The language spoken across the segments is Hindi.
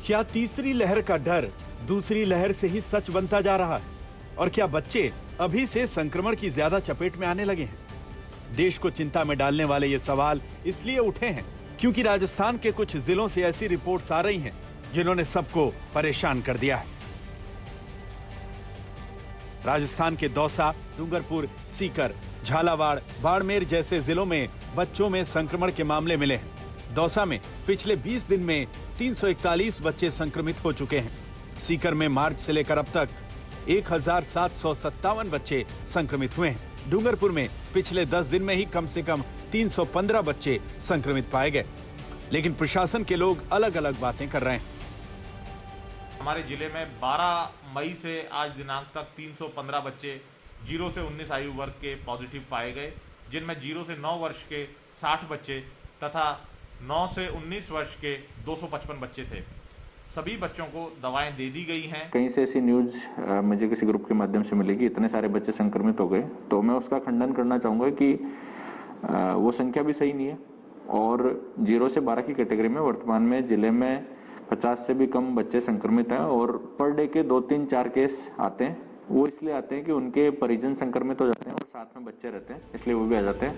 क्या तीसरी लहर का डर दूसरी लहर से ही सच बनता जा रहा है? और क्या बच्चे अभी से संक्रमण की ज्यादा चपेट में आने लगे हैं? देश को चिंता में डालने वाले ये सवाल इसलिए उठे हैं क्योंकि राजस्थान के कुछ जिलों से ऐसी रिपोर्ट्स आ रही हैं जिन्होंने सबको परेशान कर दिया है। राजस्थान के दौसा, डूंगरपुर, सीकर, झालावाड़, बाड़मेर जैसे जिलों में बच्चों में संक्रमण के मामले मिले हैं। दौसा में पिछले 20 दिन में 341 बच्चे संक्रमित हो चुके हैं। सीकर में मार्च से लेकर अब तक 1757 बच्चे संक्रमित हुए हैं। डूंगरपुर में पिछले 10 दिन में ही कम से कम 315 बच्चे संक्रमित पाए गए। लेकिन प्रशासन के लोग अलग अलग बातें कर रहे हैं। हमारे जिले में 12 मई से आज दिनांक तक 315 बच्चे 0 से 19 आयु वर्ग के पॉजिटिव पाए गए, जिनमें 0 से 9 वर्ष के 60 बच्चे तथा 9 से 19 वर्ष के 255 बच्चे थे। सभी बच्चों को दवाएं दे दी गई हैं। कहीं से ऐसी न्यूज मुझे किसी ग्रुप के माध्यम से मिलेगी, इतने सारे बच्चे संक्रमित हो गए, तो मैं उसका खंडन करना चाहूँगा कि वो संख्या भी सही नहीं है। और 0 से 12 की कैटेगरी में वर्तमान में जिले में 50 से भी कम बच्चे संक्रमित हैं और पर डे के 2, 3, 4 केस आते हैं। वो इसलिए आते हैं कि उनके परिजन संक्रमित हो जाते हैं और साथ में बच्चे रहते हैं, इसलिए वो भी आ जाते हैं।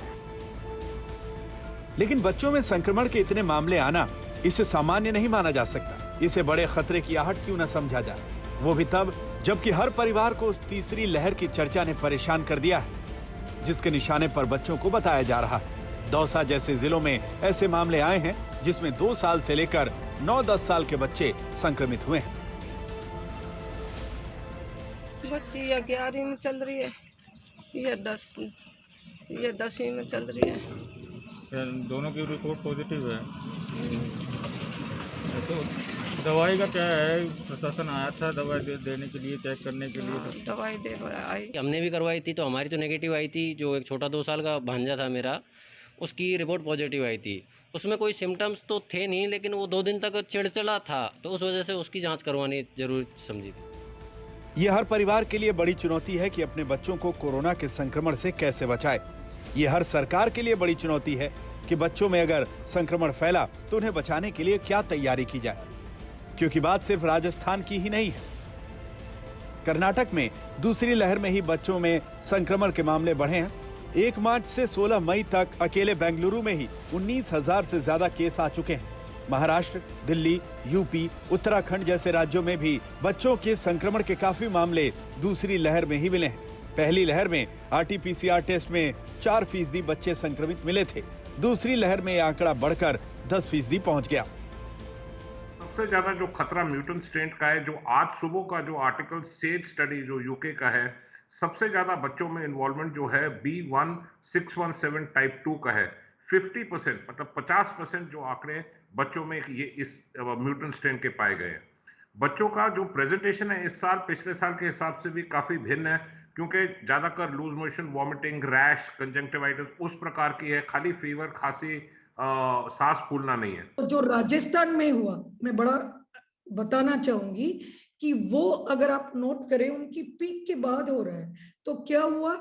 लेकिन बच्चों में संक्रमण के इतने मामले आना इसे सामान्य नहीं माना जा सकता। इसे बड़े खतरे की आहट क्यों न समझा जाए, वो भी तब जबकि हर परिवार को उस तीसरी लहर की चर्चा ने परेशान कर दिया है, जिसके निशाने पर बच्चों को बताया जा रहा है। दौसा जैसे जिलों में ऐसे मामले आए हैं जिसमें 2 साल से लेकर 9-10 साल के बच्चे संक्रमित हुए हैं। बच्ची या 11वीं में चल रही है या 10वीं में चल रही है। दोनों की रिपोर्ट पॉजिटिव है। तो दवाई का क्या है, प्रशासन आया था दवाई देने के लिए, चेक करने के लिए। दवाई दे आई, हमने भी करवाई थी तो हमारी तो नेगेटिव आई थी। जो एक छोटा 2 साल का भांजा था मेरा, उसकी रिपोर्ट पॉजिटिव आई थी। उसमें कोई सिम्टम्स तो थे नहीं, लेकिन वो 2 दिन तक चिड़चिड़ा था, तो उस वजह से उसकी जांच करवानी जरूरी समझी थी। ये हर परिवार के लिए बड़ी चुनौती है कि अपने बच्चों को कोरोना के संक्रमण से कैसे बचाए। ये हर सरकार के लिए बड़ी चुनौती है कि बच्चों में अगर संक्रमण फैला तो उन्हें बचाने के लिए क्या तैयारी की जाए, क्योंकि बात सिर्फ राजस्थान की ही नहीं है। कर्नाटक में दूसरी लहर में ही बच्चों में संक्रमण के मामले बढ़े हैं। 1 मार्च से 16 मई तक अकेले बेंगलुरु में ही 19,000 से ज्यादा केस आ चुके हैं। महाराष्ट्र, दिल्ली, यूपी, उत्तराखंड जैसे राज्यों में भी बच्चों के संक्रमण के काफी मामले दूसरी लहर में ही मिले हैं। पहली लहर में RT-PCR टेस्ट में 4% बच्चे संक्रमित मिले थे। दूसरी लहर में यह आंकड़ा बढ़कर 10% पहुंच गया। सबसे ज्यादा जो खतरा म्यूटेंट स्ट्रेन का है, जो आज सुबह का जो आर्टिकल सेज स्टडी जो यूके का है, सबसे ज्यादा बच्चों में इन्वॉल्वमेंट जो है B1617 टाइप 2 का है। 50% मतलब 50% जो आंकड़े बच्चों में ये इस म्यूटेंट स्ट्रेन के पाए गए हैं। बच्चों का जो प्रेजेंटेशन है इस साल पिछले साल के हिसाब से भी काफी भिन्न है, क्योंकि ज्यादातर loose motion, vomiting, rash, conjunctivitis उस प्रकार की है। खाली फीवर, खांसी, सांस फूलना नहीं है। तो जो राजस्थान में हुआ, मैं बड़ा बताना चाहूंगी कि वो अगर आप नोट करें उनकी पीक के बाद हो रहा है। तो क्या हुआ,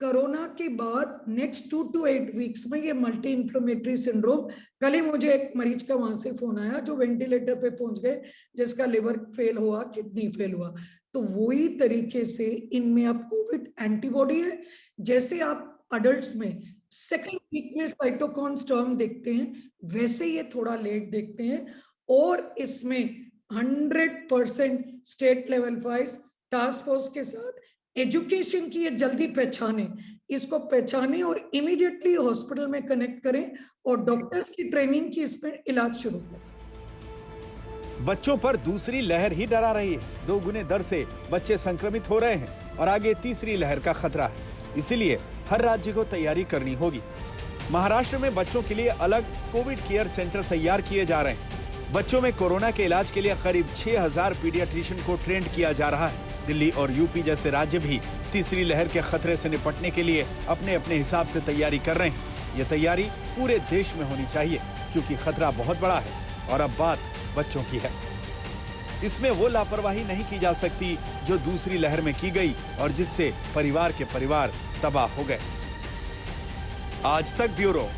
कोरोना के बाद नेक्स्ट 2 to 8 वीक्स में ये मल्टी इन्फ्लेमेटरी सिंड्रोम, कल ही मुझे एक मरीज का वहां से फोन आया जो वेंटिलेटर पे पहुंच गए, जिसका लिवर फेल हुआ, किडनी फेल हुआ। तो वही तरीके से इनमें अब कोविड एंटीबॉडी है। जैसे आप अडल्ट्स में सेकेंड वीक में साइटोकाइन स्टॉर्म देखते हैं, वैसे ये थोड़ा लेट देखते हैं। और इसमें 100% state level wise task force के साथ एजुकेशन की ये जल्दी पहचाने, इसको पहचाने और इमीडिएटली हॉस्पिटल में कनेक्ट करें और डॉक्टर्स की ट्रेनिंग की इसमें इलाज शुरू करें। बच्चों पर दूसरी लहर ही डरा रही है। 2 गुने दर से बच्चे संक्रमित हो रहे हैं और आगे तीसरी लहर का खतरा है। इसीलिए हर राज्य को तैयारी करनी होगी। महाराष्ट्र में बच्चों के लिए अलग कोविड केयर सेंटर तैयार किए जा रहे हैं। बच्चों में कोरोना के इलाज के लिए करीब 6,000 पीडियाट्रिशियन को ट्रेंड किया जा रहा है। दिल्ली और यूपी जैसे राज्य भी तीसरी लहर के खतरे से निपटने के लिए अपने अपने हिसाब से तैयारी कर रहे हैं। ये तैयारी पूरे देश में होनी चाहिए, क्योंकि खतरा बहुत बड़ा है और अब बात बच्चों की है। इसमें वो लापरवाही नहीं की जा सकती जो दूसरी लहर में की गई और जिससे परिवार के परिवार तबाह हो गए। आज तक ब्यूरो।